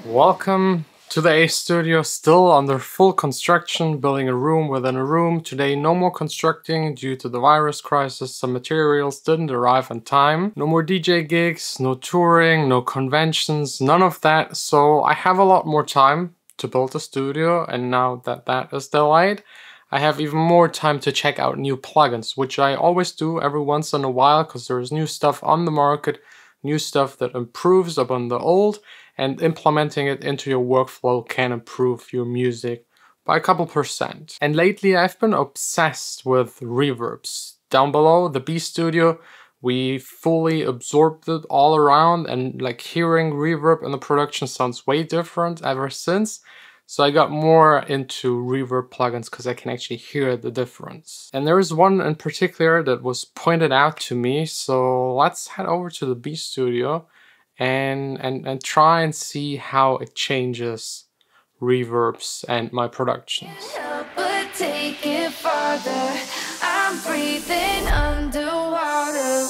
Welcome to the A Studio, still under full construction, building a room within a room. Today no more constructing due to the virus crisis. Some materials didn't arrive on time. No more DJ gigs, no touring, no conventions, none of that. So I have a lot more time to build a studio, and now that that is delayed, I have even more time to check out new plugins, which I always do every once in a while because there's new stuff on the market, new stuff that improves upon the old, and implementing it into your workflow can improve your music by a couple percent. And lately I've been obsessed with reverbs. Down below, the B Studio, we fully absorbed it all around, and like hearing reverb in the production sounds way different ever since. So I got more into reverb plugins because I can actually hear the difference. And there is one in particular that was pointed out to me, so let's head over to the B Studio and try and see how it changes reverbs and my productions. But take it farther. I'm breathing underwater.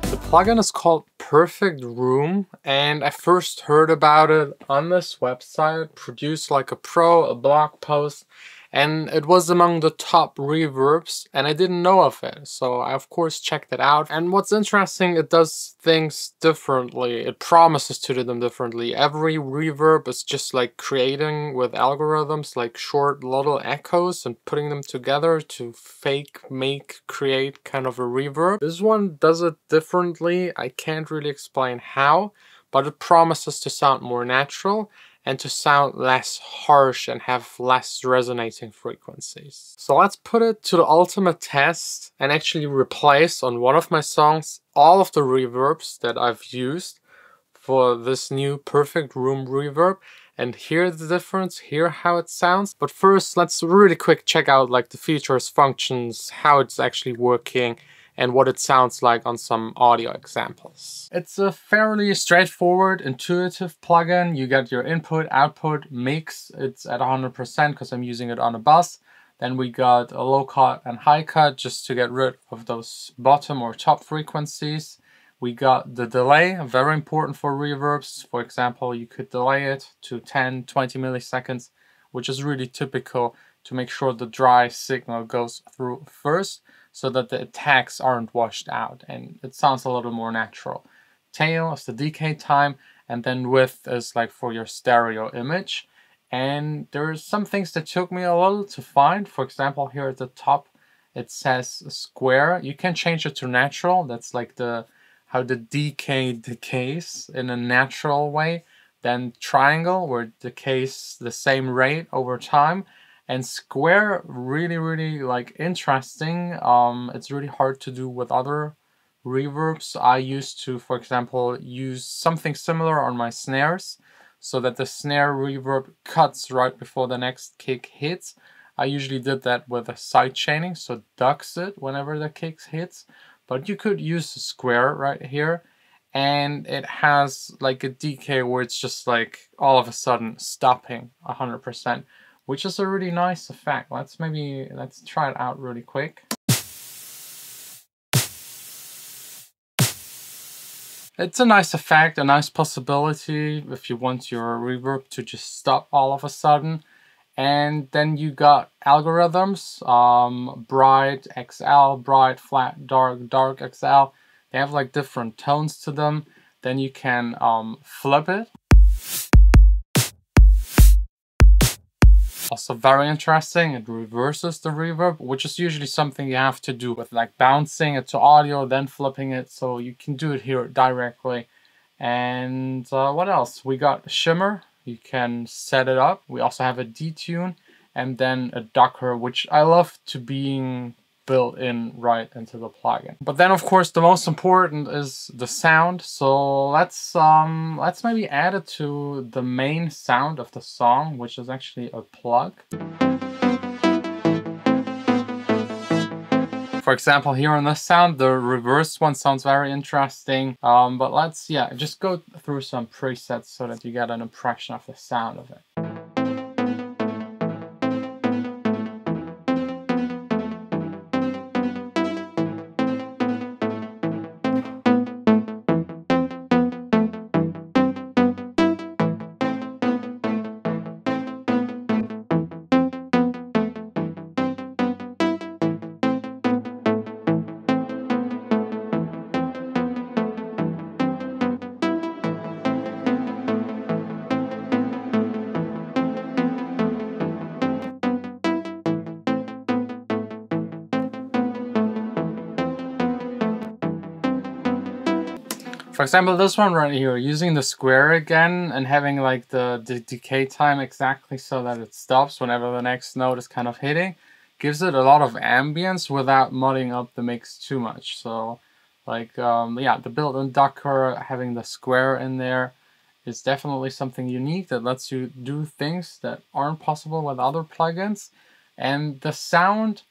The plugin is called Perfect Room, and I first heard about it on this website, Produce Like a Pro, a blog post, and it was among the top reverbs, and I didn't know of it, so I of course checked it out. And what's interesting, it does things differently. It promises to do them differently. Every reverb is just like creating with algorithms, like short little echoes and putting them together to create kind of a reverb. This one does it differently. I can't really explain how, but it promises to sound more natural and to sound less harsh and have less resonating frequencies. So let's put it to the ultimate test and actually replace on one of my songs all of the reverbs that I've used for this new Perfect Room reverb, and hear the difference, hear how it sounds. But first, let's really quick check out like the features, functions, how it's actually working, and what it sounds like on some audio examples. It's a fairly straightforward, intuitive plugin. You get your input, output, mix. It's at 100% because I'm using it on a bus. Then we got a low cut and high cut just to get rid of those bottom or top frequencies. We got the delay, very important for reverbs. For example, you could delay it to 10, 20 milliseconds, which is really typical to make sure the dry signal goes through first, so that the attacks aren't washed out and it sounds a little more natural. Tail is the decay time, and then width is like for your stereo image. And there's some things that took me a little to find. For example, here at the top it says square. You can change it to natural. That's like how the decay decays in a natural way. Then triangle, where it decays the same rate over time. And square, really like interesting. It's really hard to do with other reverbs. I used to, for example, use something similar on my snares, so that the snare reverb cuts right before the next kick hits. I usually did that with a side chaining, so it ducks it whenever the kick hits. But you could use a square right here, and it has like a decay where it's just like all of a sudden stopping 100%. Which is a really nice effect. Let's try it out really quick. It's a nice effect, a nice possibility if you want your reverb to just stop all of a sudden. And then you got algorithms, bright, XL, bright, flat, dark, dark, XL. They have like different tones to them. Then you can flip it. Also very interesting, it reverses the reverb, which is usually something you have to do with like bouncing it to audio, then flipping it, so you can do it here directly. And what else? We got shimmer, you can set it up. We also have a detune, and then a ducker, which I love to being built in right into the plugin. But then of course the most important is the sound, so let's maybe add it to the main sound of the song, which is actually a plug. For example, here on this sound, the reverse one sounds very interesting, but let's just go through some presets so that you get an impression of the sound of it. For example, this one right here, using the square again and having like the decay time exactly so that it stops whenever the next note is kind of hitting, gives it a lot of ambience without mudding up the mix too much. So like, yeah, the built-in ducker, having the square in there is definitely something unique that lets you do things that aren't possible with other plugins. And the sound,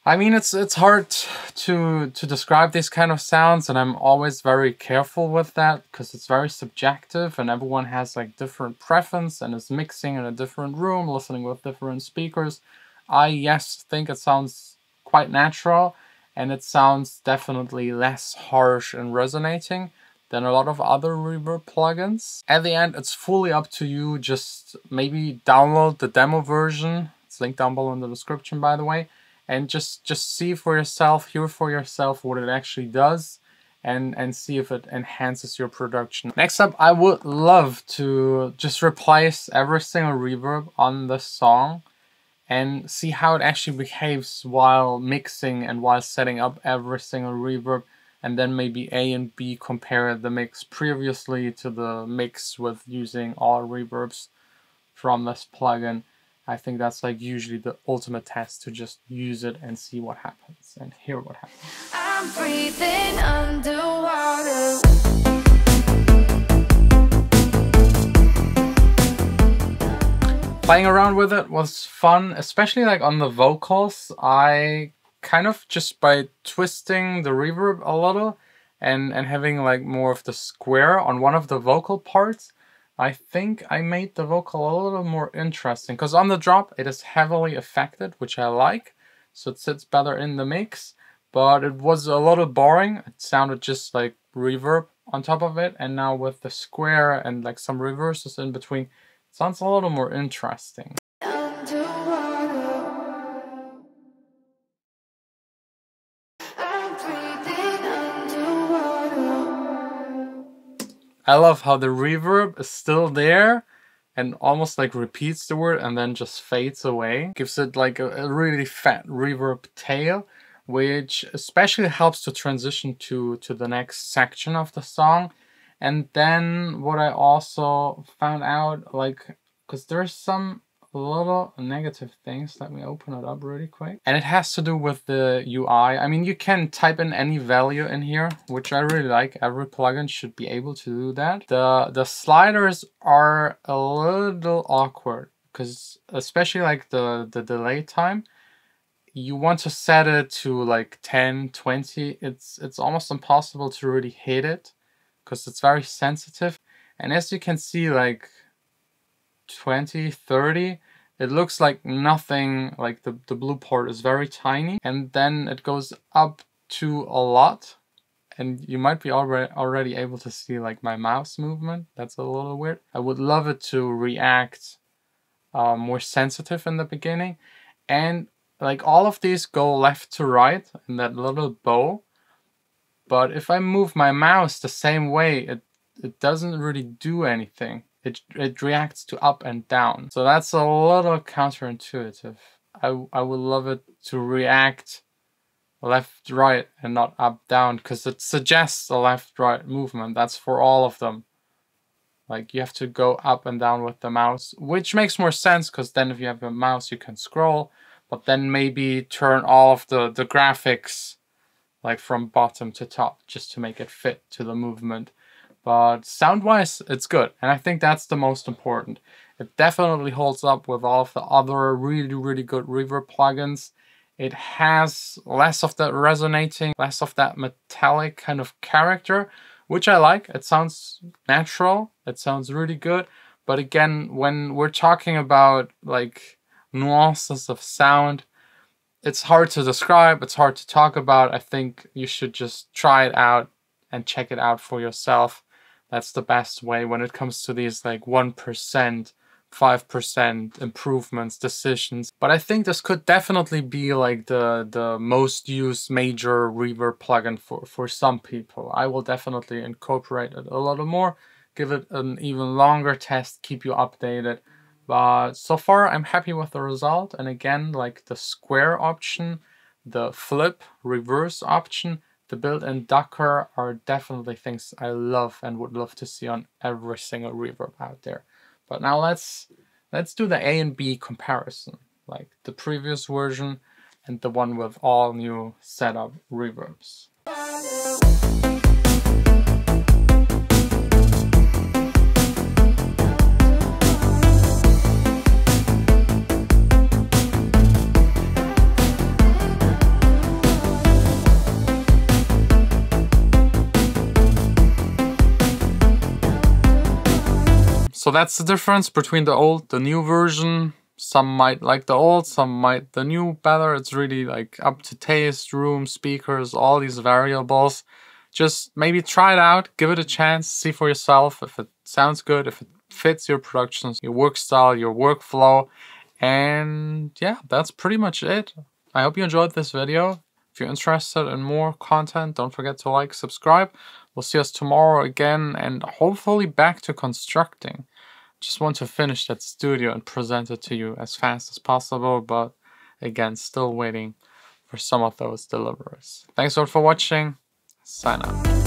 I mean, it's hard to describe these kind of sounds, and I'm always very careful with that because it's very subjective and everyone has like different preference and is mixing in a different room, listening with different speakers. I, yes, think it sounds quite natural, and it sounds definitely less harsh and resonating than a lot of other reverb plugins. At the end, it's fully up to you. Just maybe download the demo version. It's linked down below in the description, by the way. And just see for yourself, hear for yourself what it actually does, and see if it enhances your production. Next up, I would love to just replace every single reverb on the song and see how it actually behaves while mixing and while setting up every single reverb, and then maybe A and B compare the mix previously to the mix with using all reverbs from this plugin. I think that's like usually the ultimate test, to just use it and see what happens and hear what happens. I'm breathing underwater. Playing around with it was fun, especially like on the vocals. I kind of just by twisting the reverb a little and having like more of the square on one of the vocal parts, I think I made the vocal a little more interesting, because on the drop it is heavily affected, which I like, so it sits better in the mix, but it was a little boring. It sounded just like reverb on top of it, and now with the square and like some reverses in between, it sounds a little more interesting. I love how the reverb is still there and almost like repeats the word and then just fades away. Gives it like a really fat reverb tail, which especially helps to transition to the next section of the song. And then what I also found out, like, because there's some little negative things. Let me open it up really quick. And it has to do with the UI. I mean, you can type in any value in here, which I really like. Every plugin should be able to do that. The sliders are a little awkward, because especially like the delay time, you want to set it to like 10, 20. It's almost impossible to really hit it because it's very sensitive. And as you can see, like 20, 30, it looks like nothing. Like the blue part is very tiny, and then it goes up to a lot, and you might be already able to see like my mouse movement. That's a little weird. I would love it to react more sensitive in the beginning, and like all of these go left to right in that little bow, but if I move my mouse the same way, it doesn't really do anything. It reacts to up and down. So that's a little counterintuitive. I would love it to react left, right, and not up, down, because it suggests a left, right movement. That's for all of them. Like you have to go up and down with the mouse, which makes more sense, because then if you have a mouse, you can scroll, but then maybe turn all of the graphics like from bottom to top just to make it fit to the movement. But sound-wise, it's good, and I think that's the most important. It definitely holds up with all of the other really, really good reverb plugins. It has less of that resonating, less of that metallic kind of character, which I like. It sounds natural, it sounds really good. But again, when we're talking about like nuances of sound, it's hard to describe, it's hard to talk about. I think you should just try it out and check it out for yourself. That's the best way when it comes to these like 1%, 5% improvements, decisions. But I think this could definitely be like the most used major reverb plugin for some people. I will definitely incorporate it a little more, give it an even longer test, keep you updated. But so far I'm happy with the result. And again, like the square option, the flip reverse option, The built-in ducker are definitely things I love and would love to see on every single reverb out there. But now let's do the A and B comparison, like the previous version and the one with all new setup reverbs. So that's the difference between the old, the new version. Some might like the old, some might the new better. It's really like up to taste, room, speakers, all these variables. Just maybe try it out, give it a chance, see for yourself if it sounds good, if it fits your productions, your work style, your workflow. And yeah, that's pretty much it. I hope you enjoyed this video. If you're interested in more content, don't forget to like, subscribe. We'll see us tomorrow again and hopefully back to constructing. Just want to finish that studio and present it to you as fast as possible, but again, still waiting for some of those deliveries. Thanks all for watching. Sign out.